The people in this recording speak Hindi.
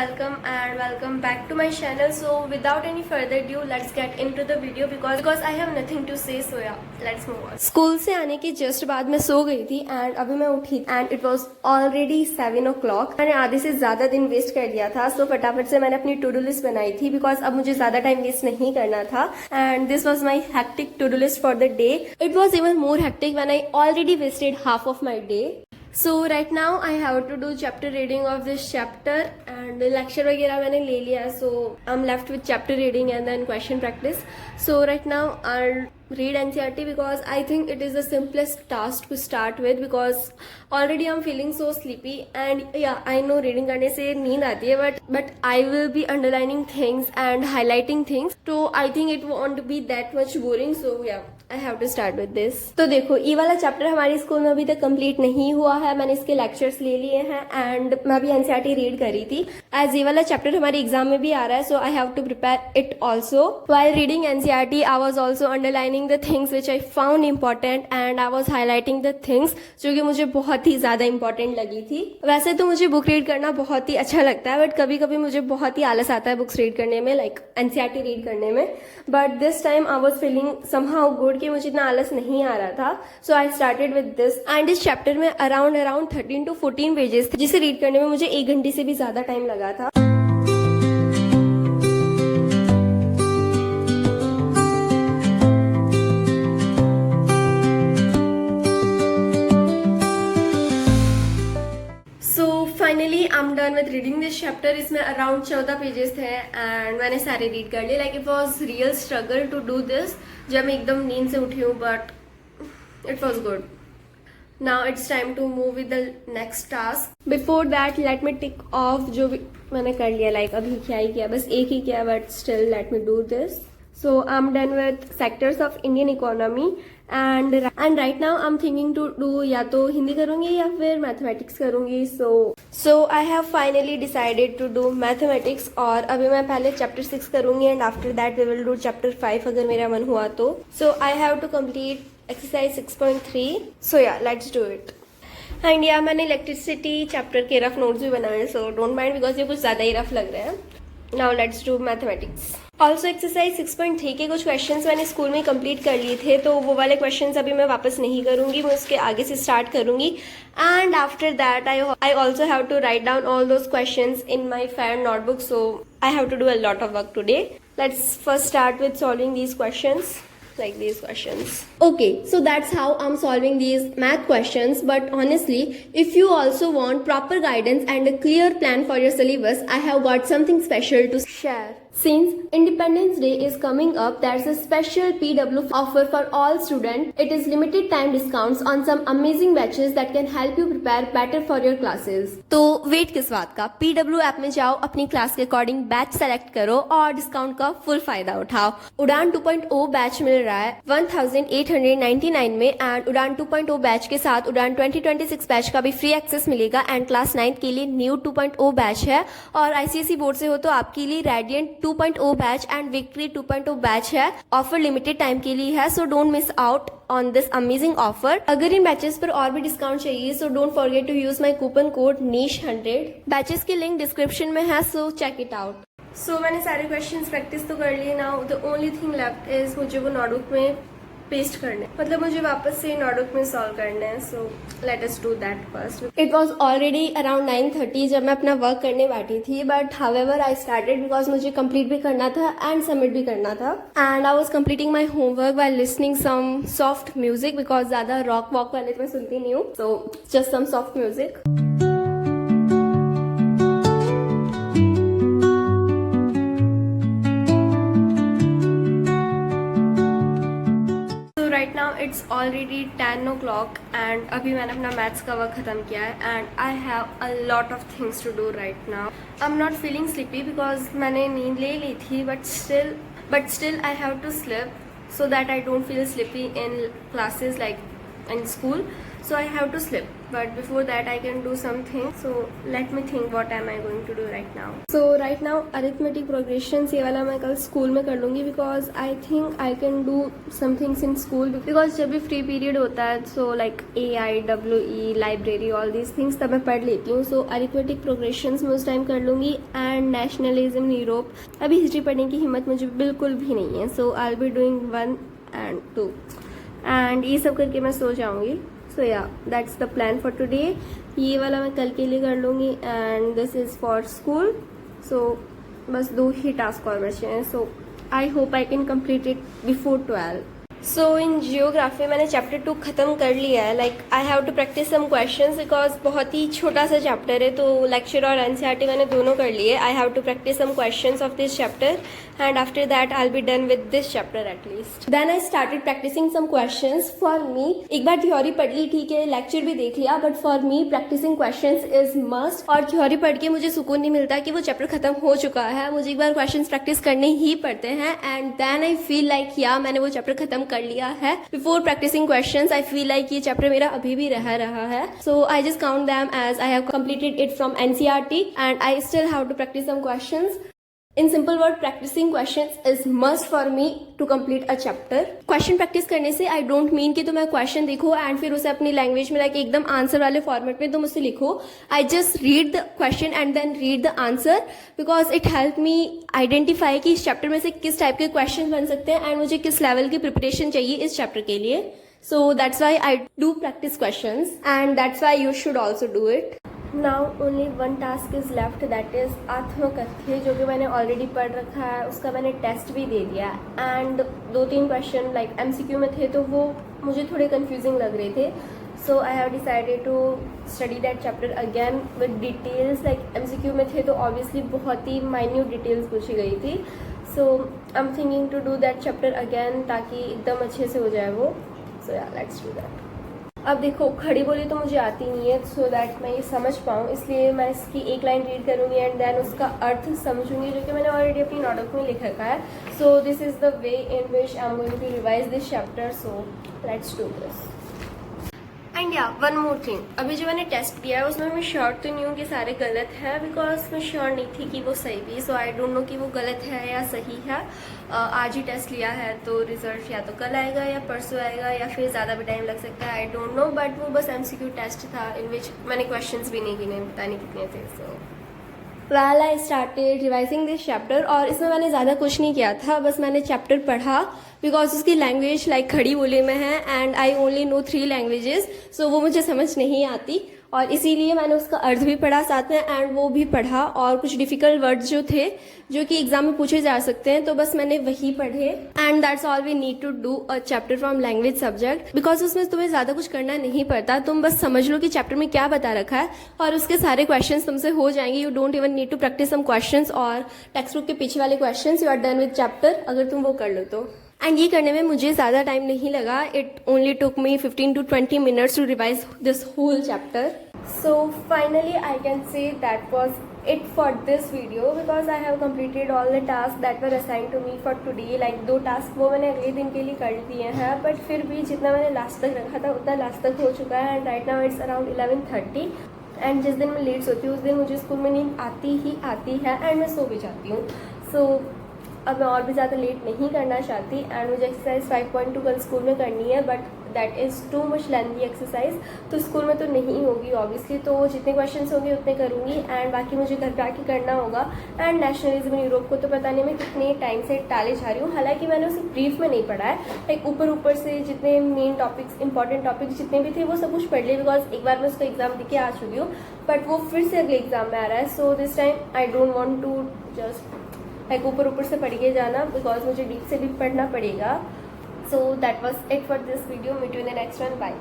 welcome back to my channel. So without any further ado, let's get into the video because I have nothing to say. So yeah, let's move on. School से आने के जस्ट बाद मैं सो गई थी एंड अभी मैं उठी and it was already 7 o'clock. मैंने आधे से ज्यादा दिन वेस्ट कर दिया था. सो फटाफट से मैंने अपनी टू डू लिस्ट बनाई थी बिकॉज अब मुझे ज्यादा टाइम वेस्ट नहीं करना था. And this was my hectic to do list for the day. It was even more hectic when I already wasted half of my day. So right now I have to do chapter reading of this chapter and lecture वगैरह मैंने ले लिया है. So I'm left with chapter reading and then question practice. So right now I'll read NCERT because I think it is the simplest task to start with because already I'm feeling so sleepy and yeah I know reading करने से नींद आती है but I will be underlining things and highlighting things. So I think it won't be that much boring. So yeah I have to start with this. तो देखो ये वाला चैप्टर हमारे स्कूल में अभी तक कंप्लीट नहीं हुआ है. मैंने इसके लेक्चर्स ले लिए हैं एंड मैं अभी एनसीईआरटी रीड कर रही थी एज ये वाला चैप्टर हमारे एग्जाम में भी आ रहा है. So I have to prepare it also. While reading NCERT I was also underlining the things which I found important and I was highlighting the things जो कि मुझे बहुत ही ज्यादा इंपॉर्टेंट लगी थी. वैसे तो मुझे बुक रीड करना बहुत ही अच्छा लगता है बट कभी कभी मुझे बहुत ही आलस आता है बुक्स रीड करने में लाइक एनसीईआरटी रीड करने में. But this time I was feeling somehow good कि मुझे इतना आलस नहीं आ रहा था. So I started with this and इस चैप्टर में अराउंड 13 to 14 पेजेस थे जिसे रीड करने में मुझे 1 घंटे से भी ज्यादा टाइम लगा था. Finally I am done with reading this chapter. इसमें अराउंड 14 पेजेस थे एंड मैंने सारे रीड कर लिए. Like it was real struggle to do this जब मैं एकदम नींद से उठी हूँ but it was good. Now it's time to move with the next task. Before that let me tick off जो भी मैंने कर लिया. लाइक अभी क्या ही किया, बस एक ही किया but still let me do this. So I'm done with sectors of Indian economy and right now I'm thinking to do या तो हिंदी करूँगी या फिर मैथमेटिक्स करूँगी. So I have finally decided to do mathematics और अभी मैं पहले चैप्टर 6 करूँगी and after that we will do chapter 5 अगर मेरा मन हुआ तो. So I have to complete exercise 6.3. So yeah, let's do it. And या मैंने इलेक्ट्रिसिटी चैप्टर के रफ नोट्स भी बनाए. सो डोंट माइंड बिकॉज ये कुछ ज़्यादा ही रफ लग रहे हैं. Now let's do mathematics. Also exercise 6.3 के कुछ क्वेश्चंस मैंने स्कूल में कंप्लीट कर लिए थे तो वो वाले क्वेश्चंस अभी मैं वापस नहीं करूंगी. मैं उसके आगे से स्टार्ट करूंगी and after that I also have to write down all those questions in my fair notebook. So I have to do a lot of work today. Let's first start with solving these questions. Like these questions. Okay, so that's how I'm solving these math questions. But honestly, if you also want proper guidance and a clear plan for your syllabus, I have got something special to share. Since Independence Day is coming up, there's a special PW offer for all students. It is limited time discounts on some amazing batches that can help you prepare better for your classes. तो वेट किस बात का, PW ऐप में जाओ, अपनी क्लास के अकॉर्डिंग बैच सेलेक्ट करो और डिस्काउंट का फुल फायदा उठाओ. उड़ान 2.0 बैच मिल रहा है 1899 में एंड उड़ान 2.0 बैच के साथ उड़ान 2026 बैच का भी फ्री एक्सेस मिलेगा एंड क्लास 9 के लिए न्यू 2.0 बैच है और आईसीएसई बोर्ड से हो तो आपके लिए radiant 2.0 batch and victory 2.0 batch है. ऑफर लिमिटेड टाइम के लिए है so don't miss out on this amazing offer. अगर इन बैचेस पर और भी डिस्काउंट चाहिए so don't forget to use my coupon code niche100. Batches की लिंक डिस्क्रिप्शन में है so check it out. So मैंने सारे क्वेश्चंस प्रैक्टिस तो कर लिए. Now the only thing left is मुझे वो नोटबुक में पेस्ट करने, मतलब मुझे वापस से नोटबुक में सॉल्व करना है. So let us do that first. It was already around 9:30 जब मैं अपना वर्क करने बैठी थी but however I started because मुझे कंप्लीट भी करना था एंड सबमिट भी करना था. And I was completing my homework while listening some soft music because ज्यादा रॉक वॉक वाले तो मैं सुनती नहीं हूँ. So just some soft music. Right now it's already 10 o'clock and अभी मैंने अपना मैथ्स का वर्क खत्म किया है and I have a lot of things to do right now. I am not feeling sleepy because मैंने नींद ले ली थी but still I have to sleep so that I don't feel sleepy in classes like in school. so I have to sleep, but before that I can do something. So let me think what am I going to do right now. So right now arithmetic progressions ये वाला मैं कल स्कूल में कर लूँगी, because I think I can do some things in school, because जब भी फ्री पीरियड होता है so like AIWE library all these things तब मैं पढ़ लेती हूँ. So arithmetic progressions मैं उस टाइम कर लूँगी. एंड नेशनलिज्म यूरोप, अभी हिस्ट्री पढ़ने की हिम्मत मुझे बिल्कुल भी नहीं है. So I will be doing 1 and 2 and ये सब करके मैं सो जाऊँगी. So yeah that's the plan for today. ये वाला मैं कल के लिए कर लूँगी and this is for school. So बस 2 ही टास्क और बचे हैं. So I hope I can complete it before 12. So in geography मैंने चैप्टर 2 ख़त्म कर लिया है. Like I have to practice some questions because बहुत ही छोटा सा चैप्टर है, तो लेक्चर और एनसीईआरटी मैंने दोनों कर लिए. I have to practice some questions of this chapter and after that I will be done with this chapter at least. Then I started practicing some questions for me. एक बार थ्योरी पढ़ ली, ठीक है, लेक्चर भी देख लिया, but for me practicing questions is must. और थ्योरी पढ़ के मुझे सुकून नहीं मिलता कि वो चैप्टर खत्म हो चुका है. मुझे एक बार क्वेश्चंस प्रैक्टिस करने ही पड़ते हैं and then I feel like yeah मैंने वो चैप्टर खत्म कर लिया है. Before practicing questions, I feel like ये चैप्टर मेरा अभी भी रह रहा है. So I just count them as I have completed it from NCERT and I still have to practice some questions. In simple word, practicing questions is must for me to complete a chapter. Question practice करने से I don't mean कि तुम question देखो and फिर उसे अपनी लैंग्वेज में like एकदम आंसर वाले फॉर्मेट में तुम उसे लिखो. I just read the question and then read the answer because it help me identify कि इस चैप्टर में से किस टाइप के क्वेश्चन बन सकते हैं and मुझे किस लेवल की प्रिपरेशन चाहिए इस चैप्टर के लिए. So that's why I do practice questions and that's why you should also do it. Now only one task is left, that is आत्मकथ्य, जो कि मैंने ऑलरेडी पढ़ रखा है. उसका मैंने टेस्ट भी दे दिया एंड 2-3 क्वेश्चन लाइक MCQ में थे तो वो मुझे थोड़े कंफ्यूजिंग लग रहे थे. So I have decided to study that chapter again with details. Like MCQ में थे तो ऑब्वियसली बहुत ही माइन्यूट डिटेल्स पूछी गई थी. So I am thinking to do that chapter again ताकि एकदम अच्छे से हो जाए वो. सो या लेट्स डू दैट. अब देखो खड़ी बोली तो मुझे आती नहीं है, सो दैट मैं ये समझ पाऊँ, इसलिए मैं इसकी एक लाइन रीड करूँगी एंड देन उसका अर्थ समझूंगी, जो कि मैंने ऑलरेडी अपनी नोटबुक में लिख रखा है. So this is the way in which I am going to revise this chapter. So let's do this. And yeah one more thing, अभी जो मैंने टेस्ट दिया है उसमें मैं श्योर तो नहीं हूँ कि सारे गलत है, बिकॉज मैं श्योर नहीं थी कि वो सही भी. सो आई डोंट नो कि वो गलत है या सही है. आज ही टेस्ट लिया है तो रिजल्ट या तो कल आएगा या परसों आएगा या फिर ज़्यादा भी टाइम लग सकता है. आई डोंट नो, बट वो बस MCQ टेस्ट था इन विच मैंने क्वेश्चंस भी नहीं गिने, पता नहीं कितने थे. So well I started revising this chapter और इसमें मैंने ज़्यादा कुछ नहीं किया था, बस मैंने चैप्टर पढ़ा बिकॉज उसकी लैंग्वेज लाइक खड़ी बोली में है and I only know 3 languages. So वो मुझे समझ नहीं आती और इसीलिए मैंने उसका अर्थ भी पढ़ा साथ में एंड वो भी पढ़ा. और कुछ डिफिकल्ट वर्ड्स जो थे जो कि एग्जाम में पूछे जा सकते हैं तो बस मैंने वही पढ़े. And that's all we need to do a chapter from language subject, because उसमें तुम्हें ज़्यादा कुछ करना नहीं पड़ता. तुम बस समझ लो कि चैप्टर में क्या बता रखा है और उसके सारे क्वेश्चन तुमसे हो जाएंगे. You don't even need to practice some question और टेक्स्ट बुक के पीछे वाले क्वेश्चन. You are done with chapter अगर तुम वो कर लो तो. एंड ये करने में मुझे ज़्यादा टाइम नहीं लगा. It only took me 15 to 20 minutes to revise this whole chapter. So finally I can say that was it for this video because I have completed all the tasks that were assigned to me for today. Like 2 task वो मैंने अगले दिन के लिए कर दिए हैं, बट फिर भी जितना मैंने लास्ट तक रखा था उतना लास्ट तक हो चुका है. And right now it's around 11:30 and जिस दिन मैं लेट सोती हूँ उस दिन मुझे स्कूल में नींद आती ही आती है एंड मैं सो भी जाती हूँ. सो अब मैं और भी ज़्यादा लेट नहीं करना चाहती एंड मुझे एक्सरसाइज 5.2 कल स्कूल में करनी है, but that is too much lengthy exercise. तो स्कूल में तो नहीं होगी ऑब्वियसली, तो जितने क्वेश्चंस होंगे उतने करूँगी एंड बाकी मुझे घर पे आके करना होगा. एंड नेशनलिज्म यूरोप को तो पता नहीं मैं कितने टाइम से टाले जा रही हूँ, हालांकि मैंने उसे ब्रीफ में नहीं पढ़ा है. लाइक ऊपर से जितने मेन टॉपिक्स इंपॉर्टेंट टॉपिक्स जितने भी थे वो सब कुछ पढ़ लिए, बिकॉज एक बार मैं उसका एग्जाम दे के आ चुकी हूँ, बट वो फिर से अगले एग्जाम में आ रहा है. So this time I don't want to just like ऊपर से पढ़ के जाना, बिकॉज मुझे डीप से डीप पढ़ना पड़ेगा. So that was it for this video. Meet you in the next one. Bye.